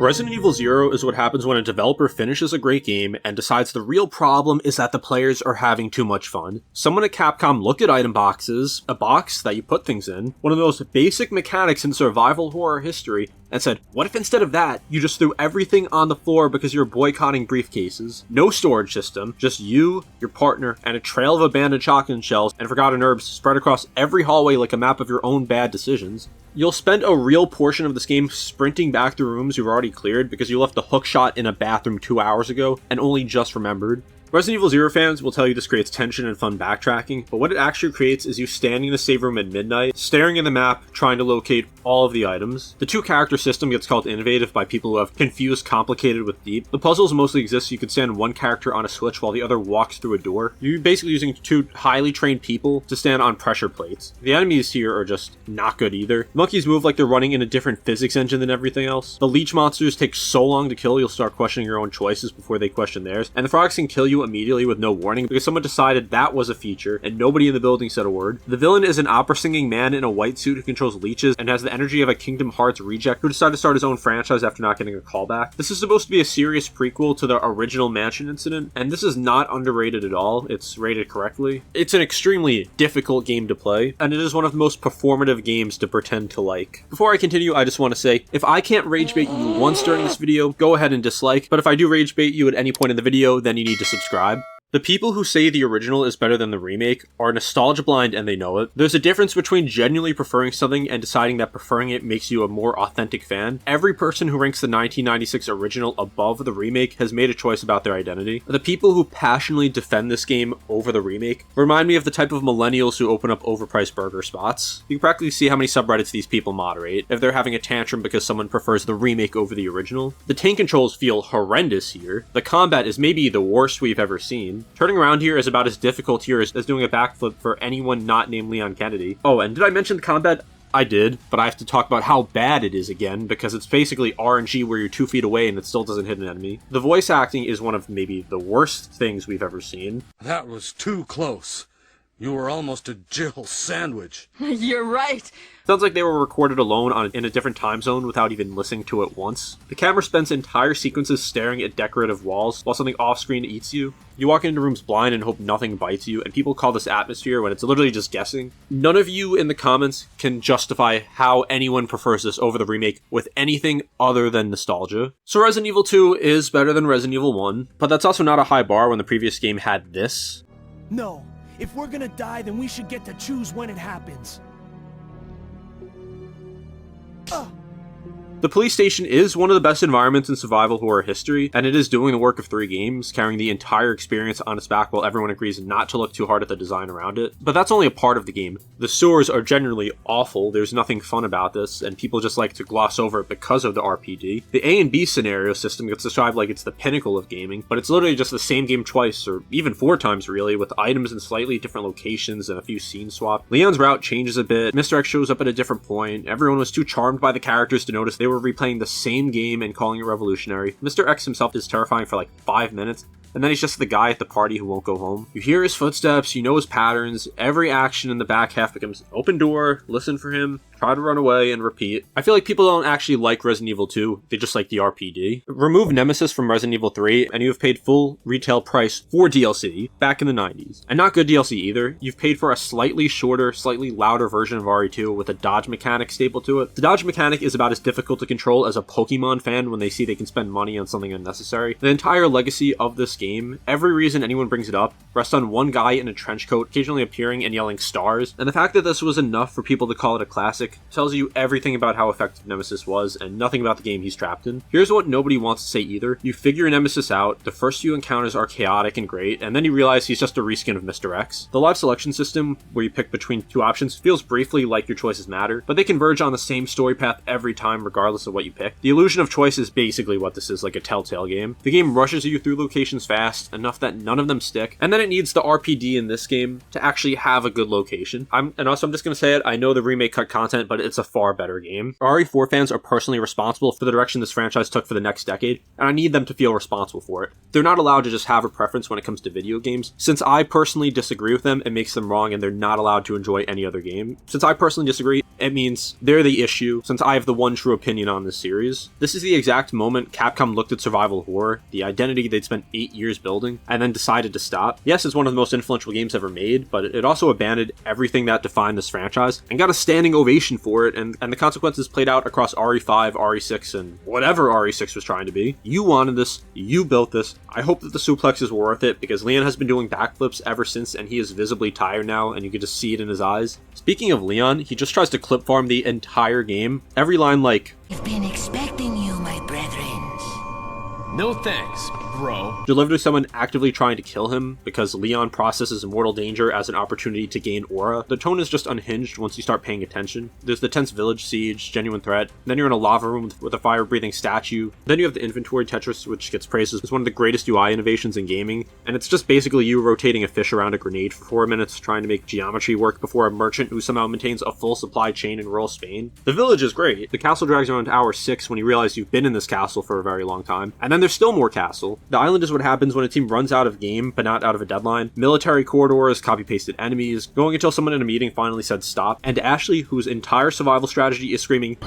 Resident Evil 0 is what happens when a developer finishes a great game and decides the real problem is that the players are having too much fun. Someone at Capcom looked at item boxes, a box that you put things in, one of the most basic mechanics in survival horror history, and said, what if instead of that, you just threw everything on the floor because you're boycotting briefcases? No storage system, just you, your partner, and a trail of abandoned shotgun shells and forgotten herbs spread across every hallway like a map of your own bad decisions. You'll spend a real portion of this game sprinting back through rooms you've already cleared because you left a hook shot in a bathroom 2 hours ago and only just remembered. Resident Evil 0 fans will tell you this creates tension and fun backtracking, but what it actually creates is you standing in the save room at midnight, staring at the map, trying to locate all of the items. The two-character system gets called innovative by people who have confused complicated with deep. The puzzles mostly exist so you can stand one character on a switch while the other walks through a door. You're basically using two highly trained people to stand on pressure plates. The enemies here are just not good either. Monkeys move like they're running in a different physics engine than everything else. The leech monsters take so long to kill you'll start questioning your own choices before they question theirs. And the frogs can kill you immediately with no warning because someone decided that was a feature and nobody in the building said a word. The villain is an opera singing man in a white suit who controls leeches and has the energy of a Kingdom Hearts reject who decided to start his own franchise after not getting a callback. This is supposed to be a serious prequel to the original mansion incident, and this is not underrated at all. It's rated correctly. It's an extremely difficult game to play, and it is one of the most performative games to pretend to like. Before I continue, I just want to say, if I can't rage bait you once during this video, go ahead and dislike, but if I do rage bait you at any point in the video, then you need to subscribe. The people who say the original is better than the remake are nostalgia blind and they know it. There's a difference between genuinely preferring something and deciding that preferring it makes you a more authentic fan. Every person who ranks the 1996 original above the remake has made a choice about their identity. The people who passionately defend this game over the remake remind me of the type of millennials who open up overpriced burger spots. You can practically see how many subreddits these people moderate if they're having a tantrum because someone prefers the remake over the original. The tank controls feel horrendous here. The combat is maybe the worst we've ever seen. Turning around here is about as difficult here as doing a backflip for anyone not named Leon Kennedy. Oh, and did I mention the combat? I did, but I have to talk about how bad it is again, because it's basically RNG where you're 2 feet away and it still doesn't hit an enemy. The voice acting is one of maybe the worst things we've ever seen. That was too close. You were almost a Jill sandwich. You're right. Sounds like they were recorded alone in a different time zone without even listening to it once. The camera spends entire sequences staring at decorative walls while something off-screen eats you. You walk into rooms blind and hope nothing bites you, and people call this atmosphere when it's literally just guessing. None of you in the comments can justify how anyone prefers this over the remake with anything other than nostalgia. So Resident Evil 2 is better than Resident Evil 1, but that's also not a high bar when the previous game had this. No, if we're gonna die, then we should get to choose when it happens. The police station is one of the best environments in survival horror history, and it is doing the work of 3 games, carrying the entire experience on its back while everyone agrees not to look too hard at the design around it. But that's only a part of the game. The sewers are generally awful, there's nothing fun about this, and people just like to gloss over it because of the RPD. The A and B scenario system gets described like it's the pinnacle of gaming, but it's literally just the same game twice, or even 4 times really, with items in slightly different locations and a few scene swaps. Leon's route changes a bit, Mr. X shows up at a different point, everyone was too charmed by the characters to notice they were replaying the same game and calling it revolutionary. Mr. X himself is terrifying for like 5 minutes, and then he's just the guy at the party who won't go home. You hear his footsteps, you know his patterns, every action in the back half becomes open door, listen for him, try to run away, and repeat. I feel like people don't actually like Resident Evil 2, they just like the RPD. Remove Nemesis from Resident Evil 3, and you have paid full retail price for DLC back in the 90s. And not good DLC either. You've paid for a slightly shorter, slightly louder version of RE2 with a dodge mechanic stapled to it. The dodge mechanic is about as difficult to control as a Pokemon fan when they see they can spend money on something unnecessary. The entire legacy of this game, every reason anyone brings it up, rests on one guy in a trench coat occasionally appearing and yelling stars, and the fact that this was enough for people to call it a classic tells you everything about how effective Nemesis was and nothing about the game he's trapped in. Here's what nobody wants to say either. You figure Nemesis out, the first few encounters are chaotic and great, and then you realize he's just a reskin of Mr. X. The live selection system, where you pick between 2 options, feels briefly like your choices matter, but they converge on the same story path every time regardless of what you pick. The illusion of choice is basically what this is, like a Telltale game. The game rushes you through locations fast, enough that none of them stick, and then it needs the RPD in this game to actually have a good location. And also I'm just gonna say it, I know the remake cut content, but it's a far better game. RE4 fans are personally responsible for the direction this franchise took for the next decade, and I need them to feel responsible for it. They're not allowed to just have a preference when it comes to video games. Since I personally disagree with them, it makes them wrong and they're not allowed to enjoy any other game. Since I personally disagree, It means they're the issue, since I have the one true opinion on this series. This is the exact moment Capcom looked at survival horror, the identity they'd spent 8 years building, and then decided to stop. Yes, it's one of the most influential games ever made, but it also abandoned everything that defined this franchise, and got a standing ovation for it, and the consequences played out across RE5, RE6, and whatever RE6 was trying to be. You wanted this, you built this. I hope that the suplex is worth it, because Leon has been doing backflips ever since, and he is visibly tired now, and you can just see it in his eyes. Speaking of Leon, he just tries to clip farm the entire game. Every line like, "I've been expecting you, my brethren." No thanks, bro. delivered to someone actively trying to kill him, because Leon processes mortal danger as an opportunity to gain aura. The tone is just unhinged once you start paying attention. There's the tense village siege, genuine threat, then you're in a lava room with a fire-breathing statue, then you have the inventory Tetris, which gets praised as one of the greatest UI innovations in gaming, and it's just basically you rotating a fish around a grenade for 4 minutes trying to make geometry work before a merchant who somehow maintains a full supply chain in rural Spain. The village is great. The castle drags around hour 6 when you realize you've been in this castle for a very long time, and then there's still more castle. The island is what happens when a team runs out of game, but not out of a deadline. Military corridors, copy-pasted enemies, going until someone in a meeting finally said stop, and Ashley, whose entire survival strategy is screaming,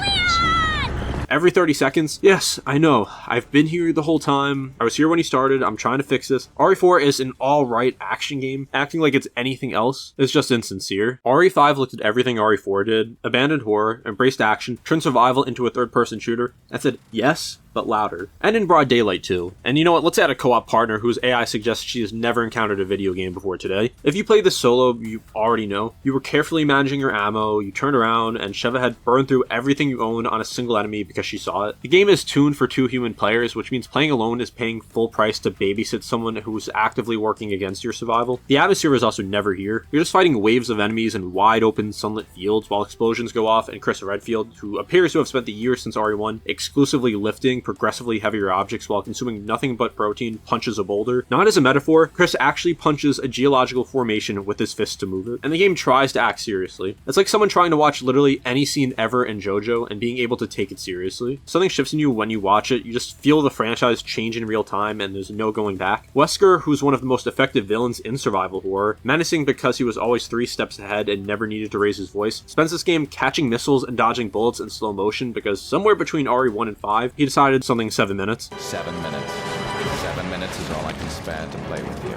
every 30 seconds, "Yes, I know. I've been here the whole time. I was here when you started. I'm trying to fix this." RE4 is an alright action game. Acting like it's anything else is just insincere. RE5 looked at everything RE4 did, abandoned horror, embraced action, turned survival into a third-person shooter, and said, yes, but louder. And in broad daylight too. And you know what, let's add a co-op partner whose AI suggests she has never encountered a video game before today. If you played this solo, you already know. You were carefully managing your ammo, you turned around, and Sheva had burned through everything you owned on a single enemy because she saw it. The game is tuned for 2 human players, which means playing alone is paying full price to babysit someone who's actively working against your survival. The atmosphere is also never here. You're just fighting waves of enemies in wide open sunlit fields while explosions go off, and Chris Redfield, who appears to have spent the years since RE1 exclusively lifting progressively heavier objects while consuming nothing but protein, punches a boulder. Not as a metaphor, Chris actually punches a geological formation with his fist to move it, and the game tries to act seriously. It's like someone trying to watch literally any scene ever in JoJo and being able to take it seriously. Something shifts in you when you watch it. You just feel the franchise change in real time, and there's no going back. Wesker, who's one of the most effective villains in survival horror, menacing because he was always 3 steps ahead and never needed to raise his voice, spends this game catching missiles and dodging bullets in slow motion because somewhere between RE1 and 5, he decided something 7 minutes. 7 minutes. 7 minutes is all I can spare to play with you.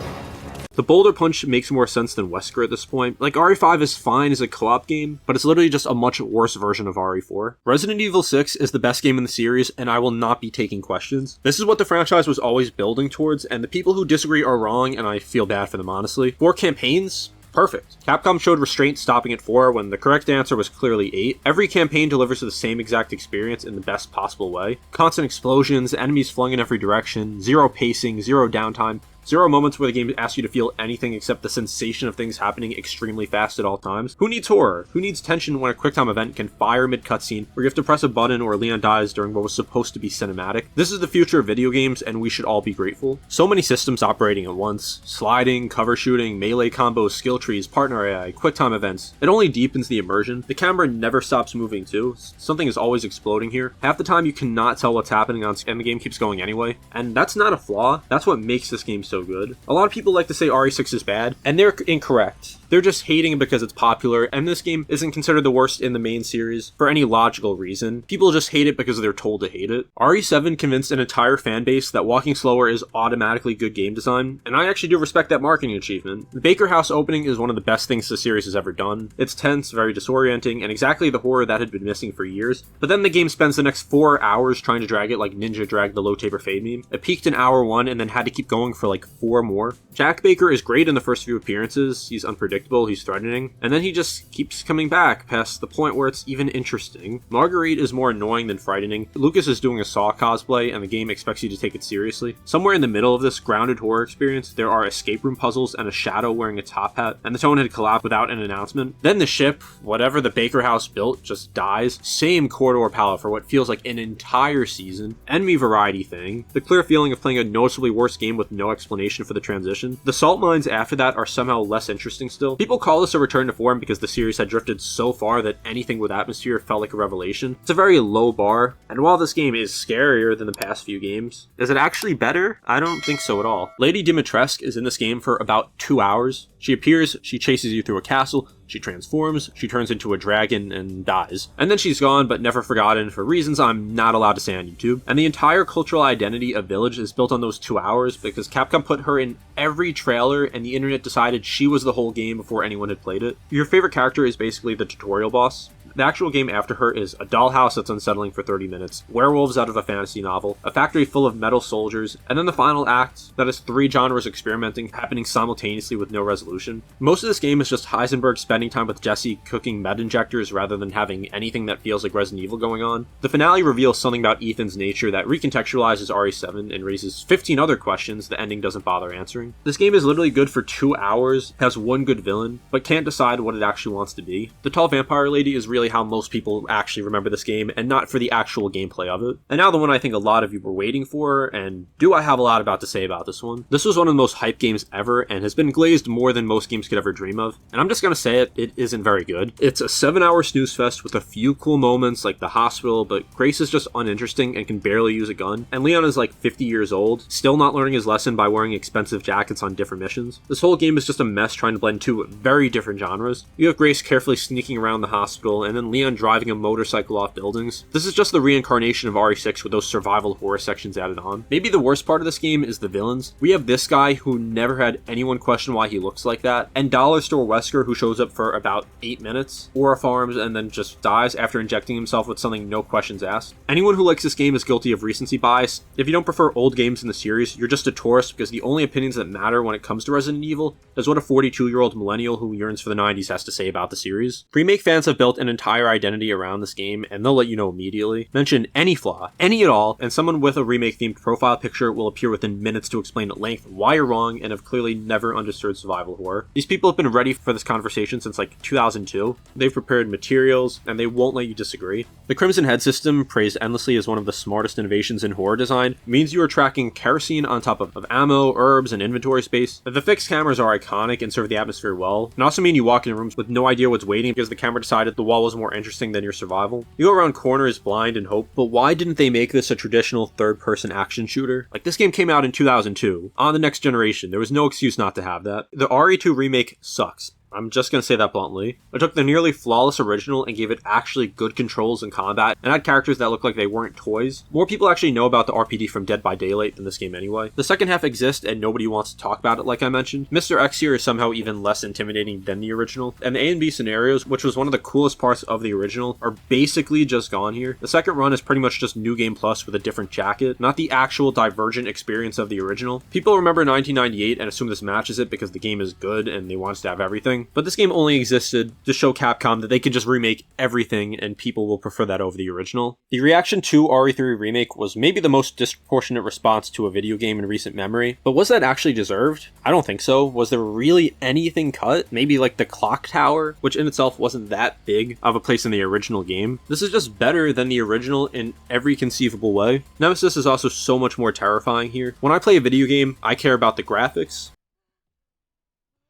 The boulder punch makes more sense than Wesker at this point. Like, RE5 is fine as a co-op game, but it's literally just a much worse version of RE4. Resident Evil 6 is the best game in the series, and I will not be taking questions. This is what the franchise was always building towards, and the people who disagree are wrong, and I feel bad for them, honestly. 4 campaigns? Perfect. Capcom showed restraint stopping at 4 when the correct answer was clearly 8. Every campaign delivers the same exact experience in the best possible way. Constant explosions, enemies flung in every direction, 0 pacing, 0 downtime, 0 moments where the game asks you to feel anything except the sensation of things happening extremely fast at all times. Who needs horror? Who needs tension when a QuickTime event can fire mid-cutscene, where you have to press a button or Leon dies during what was supposed to be cinematic? This is the future of video games, and we should all be grateful. So many systems operating at once. Sliding, cover shooting, melee combos, skill trees, partner AI, QuickTime events. It only deepens the immersion. The camera never stops moving too. Something is always exploding here. Half the time you cannot tell what's happening on screen, and the game keeps going anyway. And that's not a flaw. That's what makes this game so good. A lot of people like to say RE6 is bad, and they're incorrect. They're just hating it because it's popular, and this game isn't considered the worst in the main series for any logical reason. People just hate it because they're told to hate it. RE7 convinced an entire fan base that walking slower is automatically good game design, and I actually do respect that marketing achievement. The Baker House opening is one of the best things the series has ever done. It's tense, very disorienting, and exactly the horror that had been missing for years. But then the game spends the next 4 hours trying to drag it like Ninja dragged the Low Taper Fade meme. It peaked in hour 1 and then had to keep going for like 4 more. Jack Baker is great in the first few appearances. He's unpredictable, he's threatening, and then he just keeps coming back past the point where it's even interesting. Marguerite is more annoying than frightening. Lucas is doing a Saw cosplay, and the game expects you to take it seriously. Somewhere in the middle of this grounded horror experience, there are escape room puzzles and a shadow wearing a top hat, and the tone had collapsed without an announcement. Then the ship, whatever the Baker House built, just dies. Same corridor palette for what feels like an entire season. Enemy variety thing. The clear feeling of playing a noticeably worse game with no explanation for the transition. The salt mines after that are somehow less interesting still. People call this a return to form because the series had drifted so far that anything with atmosphere felt like a revelation. It's a very low bar, and while this game is scarier than the past few games, is it actually better? I don't think so at all. Lady Dimitrescu is in this game for about 2 hours. She appears, she chases you through a castle, she transforms, she turns into a dragon, and dies. And then she's gone, but never forgotten for reasons I'm not allowed to say on YouTube. And the entire cultural identity of Village is built on those 2 hours because Capcom put her in every trailer and the internet decided she was the whole game before anyone had played it. Your favorite character is basically the tutorial boss. The actual game after her is a dollhouse that's unsettling for 30 minutes, werewolves out of a fantasy novel, a factory full of metal soldiers, and then the final act that is 3 genres experimenting, happening simultaneously with no resolution. Most of this game is just Heisenberg spending time with Jesse cooking med injectors rather than having anything that feels like Resident Evil going on. The finale reveals something about Ethan's nature that recontextualizes RE7 and raises 15 other questions the ending doesn't bother answering. This game is literally good for 2 hours, has one good villain, but can't decide what it actually wants to be. The tall vampire lady is really how most people actually remember this game, and not for the actual gameplay of it. And now the one I think a lot of you were waiting for, and do I have a lot about to say about this one? This was one of the most hyped games ever, and has been glazed more than most games could ever dream of. And I'm just gonna say it isn't very good. It's a 7-hour snooze fest with a few cool moments like the hospital, but Grace is just uninteresting and can barely use a gun. And Leon is like 50 years old, still not learning his lesson by wearing expensive jackets on different missions. This whole game is just a mess trying to blend 2 very different genres. You have Grace carefully sneaking around the hospital, and then Leon driving a motorcycle off buildings. This is just the reincarnation of RE6 with those survival horror sections added on. Maybe the worst part of this game is the villains. We have this guy who never had anyone question why he looks like that, and Dollar Store Wesker who shows up for about 8 minutes, Aura Farms, and then just dies after injecting himself with something no questions asked. Anyone who likes this game is guilty of recency bias. If you don't prefer old games in the series, you're just a tourist because the only opinions that matter when it comes to Resident Evil is what a 42-year-old millennial who yearns for the 90s has to say about the series. Remake fans have built an entire identity around this game, and they'll let you know immediately. Mention any flaw, any at all, and someone with a remake-themed profile picture will appear within minutes to explain at length why you're wrong and have clearly never understood survival horror. These people have been ready for this conversation since like 2002. They've prepared materials, and they won't let you disagree. The Crimson Head system, praised endlessly as one of the smartest innovations in horror design, means you are tracking kerosene on top of ammo, herbs, and inventory space. The fixed cameras are iconic and serve the atmosphere well, and also mean you walk in rooms with no idea what's waiting because the camera decided the wall was more interesting than your survival. You go around corners blind and hope, but why didn't they make this a traditional third-person action shooter? Like, this game came out in 2002, on the next generation. There was no excuse not to have that. The RE2 remake sucks. I'm just going to say that bluntly. I took the nearly flawless original and gave it actually good controls and combat, and had characters that looked like they weren't toys. More people actually know about the RPD from Dead by Daylight than this game anyway. The second half exists and nobody wants to talk about it like I mentioned. Mr. X here is somehow even less intimidating than the original, and the A and B scenarios, which was one of the coolest parts of the original, are basically just gone here. The second run is pretty much just New Game Plus with a different jacket, not the actual divergent experience of the original. People remember 1998 and assume this matches it because the game is good and they want to have everything. But this game only existed to show Capcom that they can just remake everything and people will prefer that over the original. The reaction to RE3 Remake was maybe the most disproportionate response to a video game in recent memory, but was that actually deserved? I don't think so. Was there really anything cut? Maybe like the clock tower, which in itself wasn't that big of a place in the original game. This is just better than the original in every conceivable way. Nemesis is also so much more terrifying here. When I play a video game, I care about the graphics.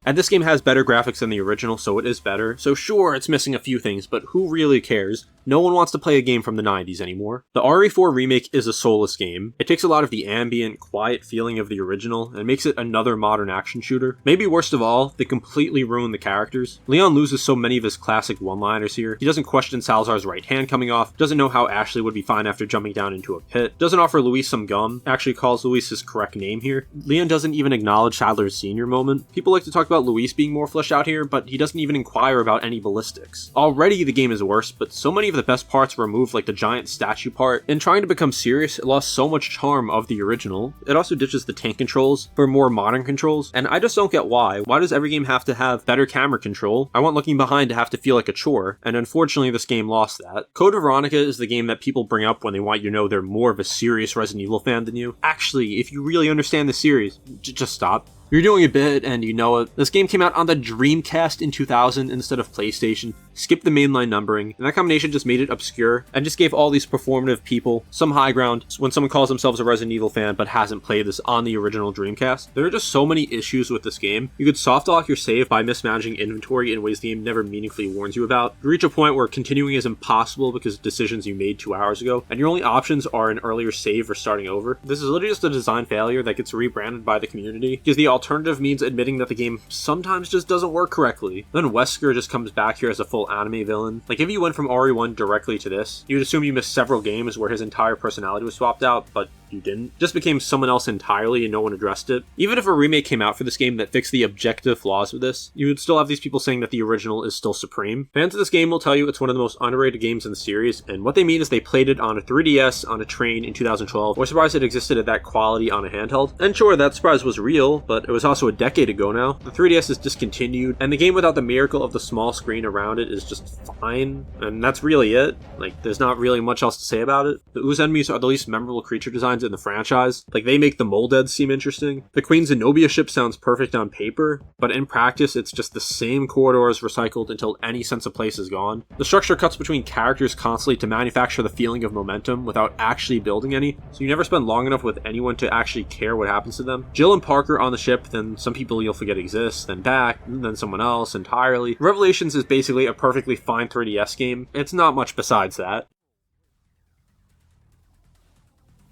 And this game has better graphics than the original, so it is better. So sure, it's missing a few things, but who really cares? No one wants to play a game from the 90s anymore. The RE4 remake is a soulless game. It takes a lot of the ambient, quiet feeling of the original and makes it another modern action shooter. Maybe worst of all, they completely ruin the characters. Leon loses so many of his classic one-liners here. He doesn't question Salazar's right hand coming off, doesn't know how Ashley would be fine after jumping down into a pit, doesn't offer Luis some gum, actually calls Luis his correct name here. Leon doesn't even acknowledge Sadler's senior moment. People like to talk about Luis being more fleshed out here, but he doesn't even inquire about any ballistics. Already the game is worse, but so many of the best parts were removed, like the giant statue part. In trying to become serious, it lost so much charm of the original. It also ditches the tank controls for more modern controls, and I just don't get why. Why does every game have to have better camera control? I want looking behind to have to feel like a chore, and unfortunately this game lost that. Code Veronica is the game that people bring up when they want you to know they're more of a serious Resident Evil fan than you. Actually, if you really understand the series, just stop. You're doing a bit, and you know it. This game came out on the Dreamcast in 2000 instead of PlayStation. skipped the mainline numbering, and that combination just made it obscure, and just gave all these performative people some high ground when someone calls themselves a Resident Evil fan but hasn't played this on the original Dreamcast. There are just so many issues with this game. You could soft lock your save by mismanaging inventory in ways the game never meaningfully warns you about. You reach a point where continuing is impossible because of decisions you made 2 hours ago, and your only options are an earlier save or starting over. This is literally just a design failure that gets rebranded by the community, because the alternative means admitting that the game sometimes just doesn't work correctly. Then Wesker just comes back here as a full anime villain. Like, if you went from RE1 directly to this, you'd assume you missed several games where his entire personality was swapped out, but you didn't. Just became someone else entirely and no one addressed it. Even if a remake came out for this game that fixed the objective flaws with this, you would still have these people saying that the original is still supreme. Fans of this game will tell you it's one of the most underrated games in the series, and what they mean is they played it on a 3DS on a train in 2012, or surprised it existed at that quality on a handheld. And sure, that surprise was real, but it was also a decade ago now. The 3DS is discontinued, and the game without the miracle of the small screen around it is just fine, and that's really it. Like, there's not really much else to say about it. The ooze enemies are the least memorable creature designs in the franchise. Like, they make the Moldeds seem interesting. The Queen Zenobia ship sounds perfect on paper, but in practice it's just the same corridors recycled until any sense of place is gone. The structure cuts between characters constantly to manufacture the feeling of momentum without actually building any, so you never spend long enough with anyone to actually care what happens to them. Jill and Parker on the ship, then some people you'll forget exist, then back, and then someone else entirely. Revelations is basically a perfectly fine 3DS game. It's not much besides that.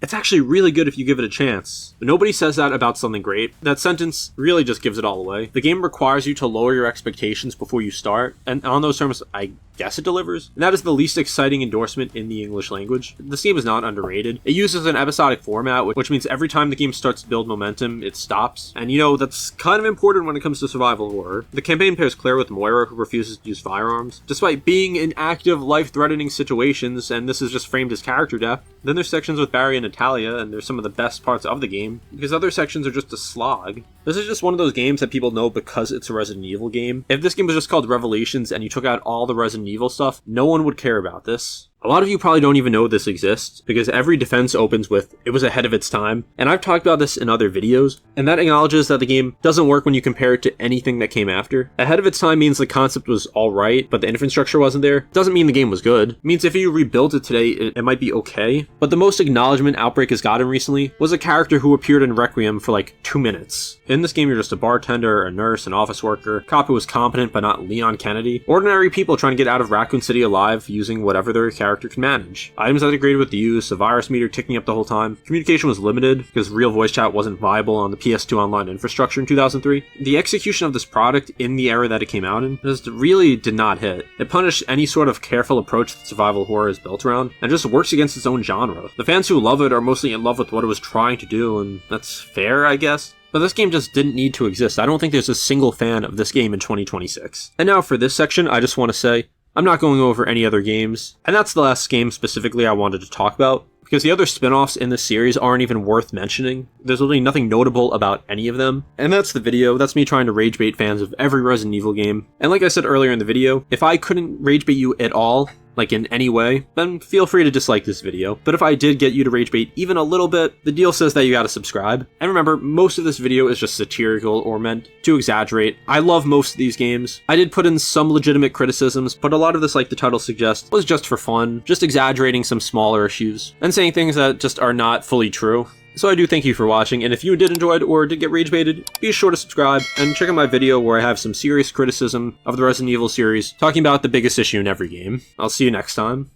It's actually really good if you give it a chance. But nobody says that about something great. That sentence really just gives it all away. The game requires you to lower your expectations before you start, and on those terms, I guess it delivers. And that is the least exciting endorsement in the English language. This game is not underrated. It uses an episodic format, which means every time the game starts to build momentum, it stops. And you know, that's kind of important when it comes to survival horror. The campaign pairs Claire with Moira, who refuses to use firearms, despite being in active, life-threatening situations, and this is just framed as character death. Then there's sections with Barry and Natalia, and they're some of the best parts of the game, because other sections are just a slog. This is just one of those games that people know because it's a Resident Evil game. If this game was just called Revelations and you took out all the Resident Evil stuff, no one would care about this. A lot of you probably don't even know this exists, because every defense opens with, "It was ahead of its time," and I've talked about this in other videos, and that acknowledges that the game doesn't work when you compare it to anything that came after. Ahead of its time means the concept was alright, but the infrastructure wasn't there. It doesn't mean the game was good. It means if you rebuilt it today, it might be okay. But the most acknowledgement Outbreak has gotten recently was a character who appeared in Requiem for like 2 minutes. In this game, you're just a bartender, a nurse, an office worker, a cop who was competent but not Leon Kennedy, ordinary people trying to get out of Raccoon City alive using whatever their character can manage. Items that degraded with the use, a virus meter ticking up the whole time. Communication was limited because real voice chat wasn't viable on the PS2 online infrastructure in 2003. The execution of this product in the era that it came out in just really did not hit. It punished any sort of careful approach that survival horror is built around, and just works against its own genre. The fans who love it are mostly in love with what it was trying to do, and that's fair, I guess. But this game just didn't need to exist. I don't think there's a single fan of this game in 2026. And now for this section, I just want to say, I'm not going over any other games, and that's the last game specifically I wanted to talk about, because the other spin-offs in this series aren't even worth mentioning. There's literally nothing notable about any of them. And that's the video. That's me trying to ragebait fans of every Resident Evil game. And like I said earlier in the video, if I couldn't ragebait you at all, like in any way, then feel free to dislike this video. But if I did get you to ragebait even a little bit, the deal says that you gotta subscribe. And remember, most of this video is just satirical or meant to exaggerate. I love most of these games. I did put in some legitimate criticisms, but a lot of this, like the title suggests, was just for fun, just exaggerating some smaller issues, and saying things that just are not fully true. So I do thank you for watching, and if you did enjoy it or did get ragebaited, be sure to subscribe and check out my video where I have some serious criticism of the Resident Evil series, talking about the biggest issue in every game. I'll see you next time.